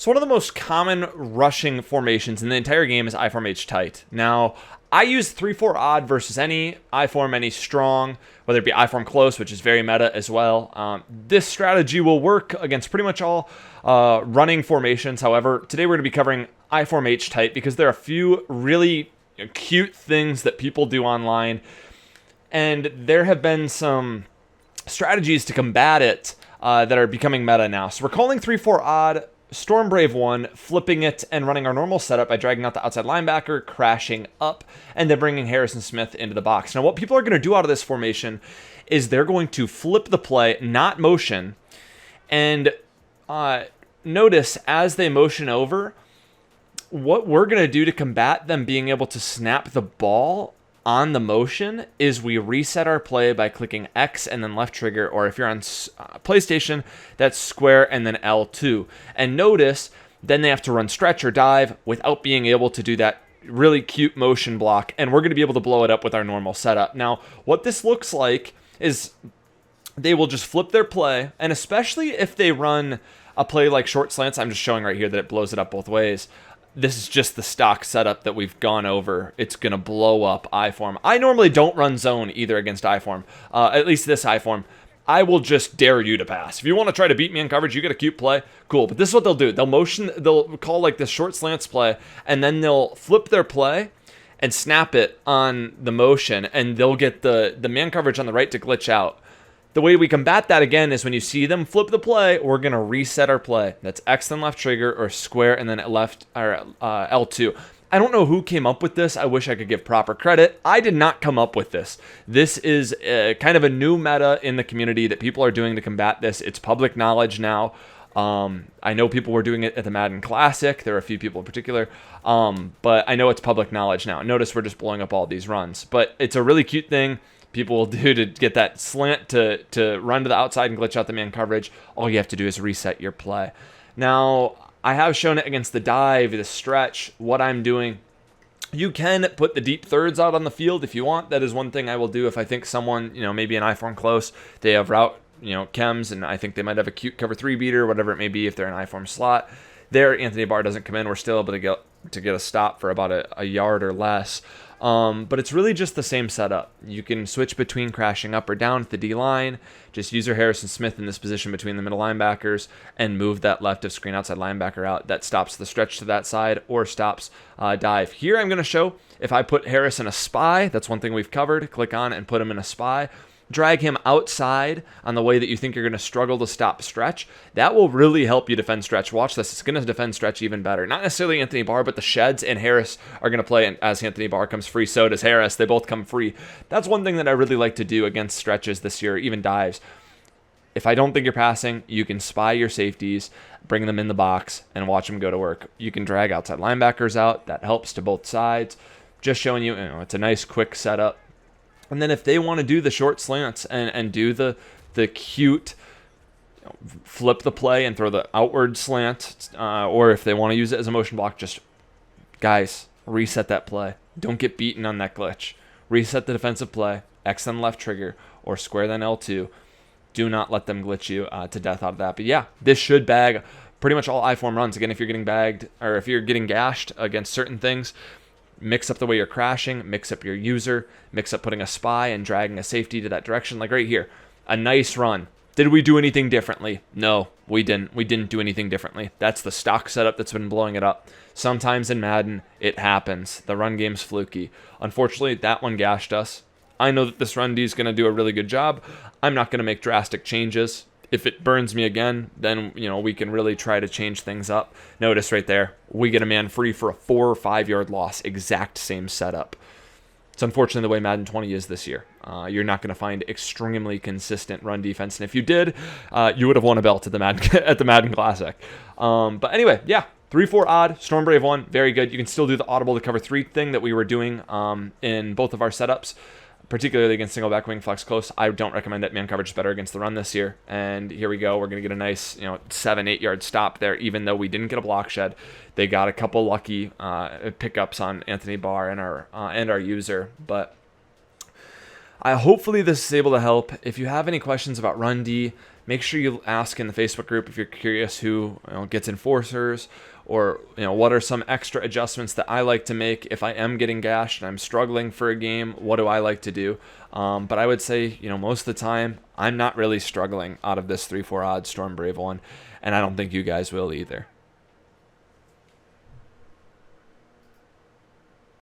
So one of the most common rushing formations in the entire game is Iform H tight. Now, I use 3-4 odd versus any Iform, any strong, whether it be Iform close, which is very meta as well. This strategy will work against pretty much all running formations. However, today we're going to be covering Iform H tight because there are a few really cute things that people do online, and there have been some strategies to combat it that are becoming meta now. So we're calling 3-4 odd, Stormbrave 1, flipping it and running our normal setup by dragging out the outside linebacker, crashing up, and then bringing Harrison Smith into the box. Now, what people are going to do out of this formation is they're going to flip the play, not motion, and notice as they motion over, what we're going to do to combat them being able to snap the ball on the motion is we reset our play by clicking X and then left trigger, or if you're on PlayStation, that's square and then L2. And notice, then they have to run stretch or dive without being able to do that really cute motion block, and we're going to be able to blow it up with our normal setup. Now, what this looks like is they will just flip their play, and especially if they run a play like short slants, I'm just showing right here that it blows it up both ways. This is just the stock setup that we've gone over. It's going to blow up Iform. I normally don't run zone either against Iform, at least this Iform. I will just dare you to pass. If you want to try to beat me in coverage, you get a cute play, cool. But this is what they'll do. They'll call like this short slants play, and then they'll flip their play and snap it on the motion, and they'll get the man coverage on the right to glitch out. The way we combat that, again, is when you see them flip the play, we're going to reset our play. That's X then left trigger, or square and then left or L2. I don't know who came up with this. I wish I could give proper credit. I did not come up with this. This is kind of a new meta in the community that people are doing to combat this. It's public knowledge now. I know people were doing it at the Madden Classic. There are a few people in particular, but I know it's public knowledge now. Notice we're just blowing up all these runs, but it's a really cute thing people will do to get that slant to run to the outside and glitch out the man coverage. All you have to do is reset your play. Now, I have shown it against the dive, the stretch, what I'm doing. You can put the deep thirds out on the field if you want. That is one thing I will do if I think someone, maybe an Iform close, they have route, chems, and I think they might have a cute cover 3 beater, whatever it may be, if they're an Iform slot. There, Anthony Barr doesn't come in. We're still able to get a stop for about a yard or less. But it's really just the same setup. You can switch between crashing up or down at the D-line. Just use your Harrison Smith in this position between the middle linebackers and move that left of screen outside linebacker out. That stops the stretch to that side or stops dive. Here I'm going to show if I put Harris in a spy. That's one thing we've covered. Click on and put him in a spy. Drag him outside on the way that you think you're going to struggle to stop stretch. That will really help you defend stretch. Watch this. It's going to defend stretch even better. Not necessarily Anthony Barr, but the sheds and Harris are going to play. And as Anthony Barr comes free, so does Harris. They both come free. That's one thing that I really like to do against stretches this year, even dives. If I don't think you're passing, you can spy your safeties, bring them in the box, and watch them go to work. You can drag outside linebackers out. That helps to both sides. Just showing you, it's a nice quick setup. And then if they want to do the short slants and do the cute flip the play and throw the outward slant, or if they want to use it as a motion block, just, guys, reset that play. Don't get beaten on that glitch. Reset the defensive play, X then left trigger, or square then L2. Do not let them glitch you to death out of that. But yeah, this should bag pretty much all Iform runs. Again, if you're getting bagged, or if you're getting gashed against certain things, mix up the way you're crashing, mix up your user, mix up putting a spy and dragging a safety to that direction. Like right here, a nice run. Did we do anything differently? No, we didn't. We didn't do anything differently. That's the stock setup that's been blowing it up. Sometimes in Madden, it happens. The run game's fluky. Unfortunately, that one gashed us. I know that this run D is going to do a really good job. I'm not going to make drastic changes. If it burns me again, then, we can really try to change things up. Notice right there, we get a man free for a 4 or 5 yard loss. Exact same setup. It's unfortunately the way Madden 20 is this year. You're not going to find extremely consistent run defense. And if you did, you would have won a belt at the Madden Classic. But anyway, yeah. 3-4 odd, Stormbrave 1, very good. You can still do the audible to cover 3 thing that we were doing in both of our setups. Particularly against single back wing flex close. I don't recommend it. Man coverage is better against the run this year. And here we go. We're going to get a nice 7-8 yard stop there, even though we didn't get a block shed. They got a couple lucky pickups on Anthony Barr and our user. But Hopefully this is able to help. If you have any questions about Run D, make sure you ask in the Facebook group if you're curious who gets enforcers, or what are some extra adjustments that I like to make if I am getting gashed and I'm struggling for a game. What do I like to do? But I would say most of the time I'm not really struggling out of this 3-4 odds Storm Brave one, and I don't think you guys will either.